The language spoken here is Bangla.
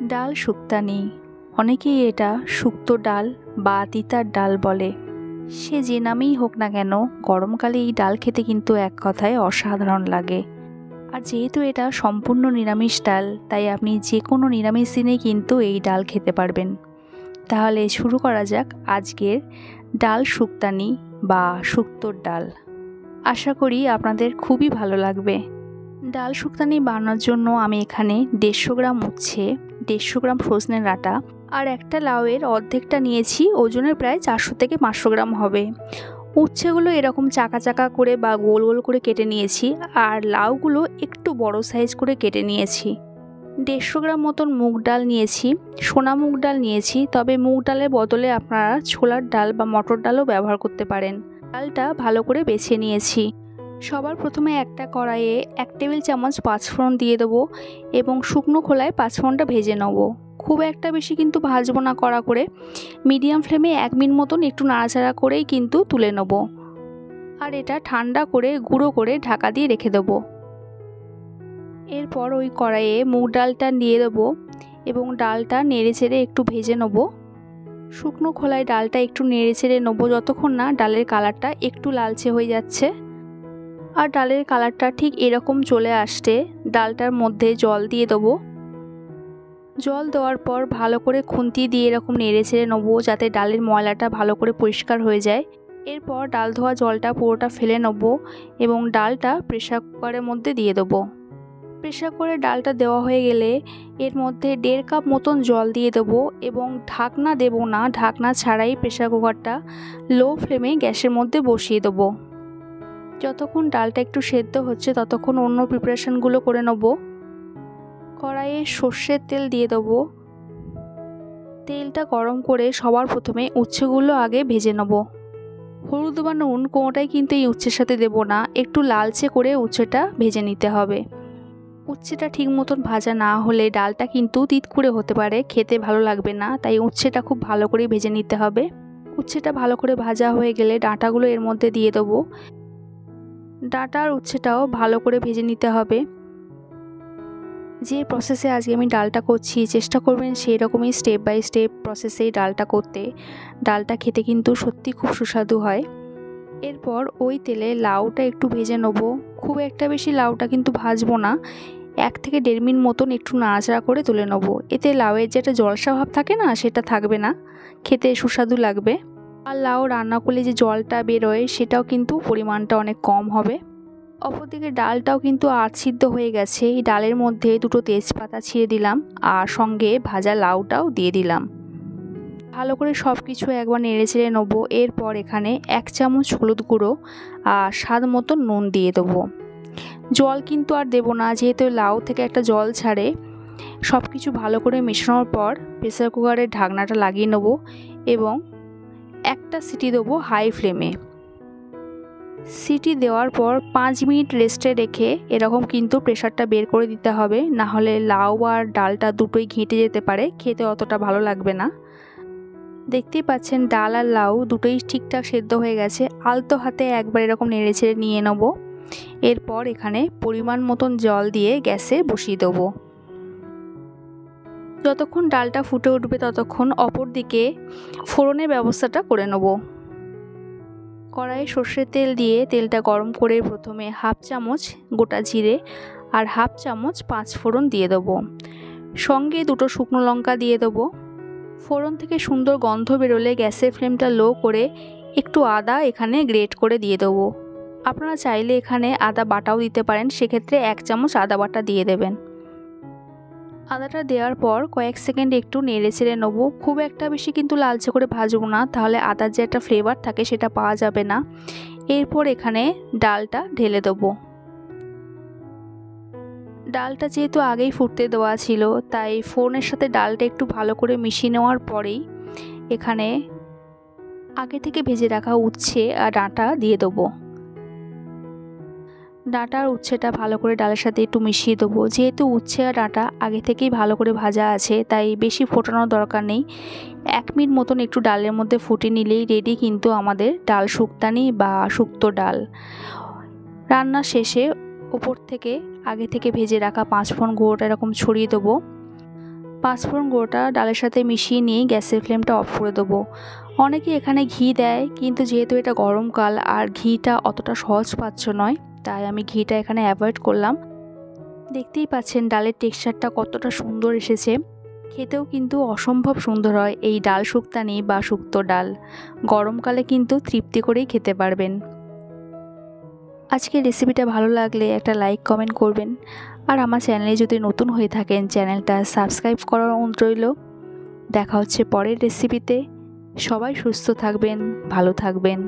ডাল শুক্তানি, অনেকেই এটা শুক্তো ডাল বা তিতার ডাল বলে। সে যে নামেই হোক না কেন, গরমকালে এই ডাল খেতে কিন্তু এক কথায় অসাধারণ লাগে। আর যেহেতু এটা সম্পূর্ণ নিরামিষ ডাল, তাই আপনি যে কোনো নিরামিষ দিনে কিন্তু এই ডাল খেতে পারবেন। তাহলে শুরু করা যাক আজকের ডাল শুক্তানি বা শুক্তোর ডাল। আশা করি আপনাদের খুবই ভালো লাগবে। ডাল শুক্তানি বানানোর জন্য আমি এখানে 150 গ্রাম উচ্ছে, 150 গ্রাম সজনে ডাঁটা আর একটা লাউয়ের অর্ধেকটা নিয়েছি। ওজনের প্রায় 400 থেকে 500 গ্রাম হবে। উচ্ছেগুলো এরকম চাকা চাকা করে বা গোল গোল করে কেটে নিয়েছি, আর লাউগুলো একটু বড় সাইজ করে কেটে নিয়েছি। 150 গ্রাম মতন মুগ ডাল নিয়েছি, সোনা মুগ ডাল নিয়েছি, তবে মুগ ডালের বদলে আপনারা ছোলার ডাল বা মটর ডালও ব্যবহার করতে পারেন। ডালটা ভালো করে বেছে নিয়েছি। সবার প্রথমে একটা কড়াইয়ে 1 টেবিল চামচ পাঁচফোড়ন দিয়ে দেবো এবং শুকনো খোলায় পাঁচফোড়নটা ভেজে নেব। খুব একটা বেশি কিন্তু ভাজবো না, কড়া করে মিডিয়াম ফ্লেমে 1 মিনিট মতন একটু নাড়াচাড়া করেই কিন্তু তুলে নেব। আর এটা ঠান্ডা করে গুঁড়ো করে ঢাকা দিয়ে রেখে দেবো। এরপর ওই কড়াইয়ে মুগ ডালটা দিয়ে দেবো এবং ডালটা নেড়ে চেড়ে একটু ভেজে নেব। শুকনো খোলায় ডালটা একটু নেড়ে চেড়ে নেবো যতক্ষণ না ডালের কালারটা একটু লালচে হয়ে যাচ্ছে। আর ডালের কালারটা ঠিক এরকম চলে আসতে ডালটার মধ্যে জল দিয়ে দেবো। জল দেওয়ার পর ভালো করে খুন্তি দিয়ে এরকম নেড়ে ছেড়ে নেবো যাতে ডালের ময়লাটা ভালো করে পরিষ্কার হয়ে যায়। এরপর ডাল ধোয়া জলটা পুরোটা ফেলে নেবো এবং ডালটা প্রেসার কুকারের মধ্যে দিয়ে দেবো। প্রেসার কুকারে ডালটা দেওয়া হয়ে গেলে এর মধ্যে 1.5 কাপ মতন জল দিয়ে দেবো এবং ঢাকনা দেবো না, ঢাকনা ছাড়াই প্রেসার কুকারটা লো ফ্লেমে গ্যাসের মধ্যে বসিয়ে দেবো। যতক্ষণ ডালটা একটু সেদ্ধ হচ্ছে ততক্ষণ অন্য প্রিপারেশনগুলো করে নেব। কড়াইয়ে সর্ষের তেল দিয়ে দেবো। তেলটা গরম করে সবার প্রথমে উচ্ছেগুলো আগে ভেজে নেব। হলুদ বা নুন কোনোটাই কিন্তু এই উচ্ছের সাথে দেব না, একটু লালচে করে উচ্ছেটা ভেজে নিতে হবে। উচ্ছেটা ঠিক মতন ভাজা না হলে ডালটা কিন্তু তিতকুড়ে হতে পারে, খেতে ভালো লাগবে না, তাই উচ্ছেটা খুব ভালো করে ভেজে নিতে হবে। উচ্ছেটা ভালো করে ভাজা হয়ে গেলে ডাঁটাগুলো এর মধ্যে দিয়ে দেবো। ডাঁটা আর উচ্ছেটাও ভালো করে ভেজে নিতে হবে। যে প্রসেসে আজকে আমি ডালটা করছি চেষ্টা করবেন সেই রকমই স্টেপ বাই স্টেপ প্রসেসেই ডালটা করতে। ডালটা খেতে কিন্তু সত্যি খুব সুস্বাদু হয়। এরপর ওই তেলে লাউটা একটু ভেজে নেব। খুব একটা বেশি লাউটা কিন্তু ভাজবো না, 1 থেকে 1.5 মিনিট মতন একটু নাড়াচাড়া করে তুলে নেব। এতে লাউয়ের যে একটা জলসা ভাব থাকে না, সেটা থাকবে না, খেতে সুস্বাদু লাগবে। আর লাউ রান্না করলে যে জলটা বেরোয় সেটাও কিন্তু পরিমাণটা অনেক কম হবে। অপরদিকে ডালটাও কিন্তু সিদ্ধ হয়ে গেছে। এই ডালের মধ্যে 2টো তেজপাতা ছিঁড়ে দিলাম আর সঙ্গে ভাজা লাউটাও দিয়ে দিলাম। ভালো করে সব কিছু একবার নেড়ে চেড়ে নেবো। এরপর এখানে 1 চামচ হলুদ গুঁড়ো আর স্বাদ মতো নুন দিয়ে দেবো। জল কিন্তু আর দেবো না, যেহেতু লাউ থেকে একটা জল ছাড়ে। সব কিছু ভালো করে মেশানোর পর প্রেসার কুকারের ঢাকনাটা লাগিয়ে নেবো এবং একটা সিটি দেবো হাই ফ্লেমে। সিটি দেওয়ার পর 5 মিনিট রেস্টে রেখে এরকম কিন্তু প্রেসারটা বের করে দিতে হবে, না হলে লাউ আর ডালটা দুটোই ঘেঁটে যেতে পারে, খেতে অতটা ভালো লাগবে না। দেখতেই পাচ্ছেন ডাল আর লাউ দুটোই ঠিকঠাক সেদ্ধ হয়ে গেছে। আলতো হাতে একবার এরকম নেড়ে ছেড়ে নিয়ে নেব। এরপর এখানে পরিমাণ মতন জল দিয়ে গ্যাসে বসিয়ে দেবো। যতক্ষণ ডালটা ফুটে উঠবে ততক্ষণ অপর দিকে ফোড়নের ব্যবস্থাটা করে নেব। কড়াইয়ে সর্ষের তেল দিয়ে তেলটা গরম করে প্রথমে 1/2 চামচ গোটা জিরে আর 1/2 চামচ পাঁচফোড়ন দিয়ে দেবো। সঙ্গে 2টো শুকনো লঙ্কা দিয়ে দেবো। ফোড়ন থেকে সুন্দর গন্ধ বেরোলে গ্যাসের ফ্লেমটা লো করে একটু আদা এখানে গ্রেট করে দিয়ে দেবো। আপনারা চাইলে এখানে আদা বাটাও দিতে পারেন, সেক্ষেত্রে 1 চামচ আদা বাটা দিয়ে দেবেন। আদাটা দেওয়ার পর কয়েক সেকেন্ড একটু নেড়ে চেড়ে নেবো। খুব একটা বেশি কিন্তু লালচে করে ভাজবো না, তাহলে আদার যে একটা ফ্লেভার থাকে সেটা পাওয়া যাবে না। এরপর এখানে ডালটা ঢেলে দেবো। ডালটা যেহেতু আগেই ফুটতে দেওয়া ছিল, তাই ফোড়নের সাথে ডালটা একটু ভালো করে মিশিয়ে নেওয়ার পরেই এখানে আগে থেকে ভেজে রাখা উচ্ছে আর ডাঁটা দিয়ে দেবো। ডাঁটা আর উচ্ছেটা ভালো করে ডালের সাথে একটু মিশিয়ে দেবো। যেহেতু উচ্ছে আর ডাঁটা আগে থেকেই ভালো করে ভাজা আছে, তাই বেশি ফোটানোর দরকার নেই। 1 মিনিট মতন একটু ডালের মধ্যে ফুটে নিলেই রেডি কিন্তু আমাদের ডাল শুক্তানি বা শুক্তো ডাল। রান্না শেষে ওপর থেকে আগে থেকে ভেজে রাখা পাঁচফোড়ন গুঁড়োটা এরকম ছড়িয়ে দেবো। পাঁচফোড়ন গুঁড়োটা ডালের সাথে মিশিয়ে নিয়ে গ্যাসের ফ্লেমটা অফ করে দেবো। অনেকে এখানে ঘি দেয়, কিন্তু যেহেতু এটা গরমকাল আর ঘিটা অতটা সহজপাচ্য নয়, তাই আমি ঘিটা এখানে অ্যাভয়েড করলাম। দেখতেই পাচ্ছেন ডালের টেক্সচারটা কতটা সুন্দর এসেছে, খেতেও কিন্তু অসম্ভব সুন্দর হয় এই ডাল শুক্তানি বা শুক্তো ডাল। গরমকালে কিন্তু তৃপ্তি করেই খেতে পারবেন। আজকের রেসিপিটা ভালো লাগলে একটা লাইক কমেন্ট করবেন, আর আমার চ্যানেলে যদি নতুন হয়ে থাকেন চ্যানেলটা সাবস্ক্রাইব করার অনুরোধ রইল। দেখা হচ্ছে পরের রেসিপিতে। সবাই সুস্থ থাকবেন, ভালো থাকবেন।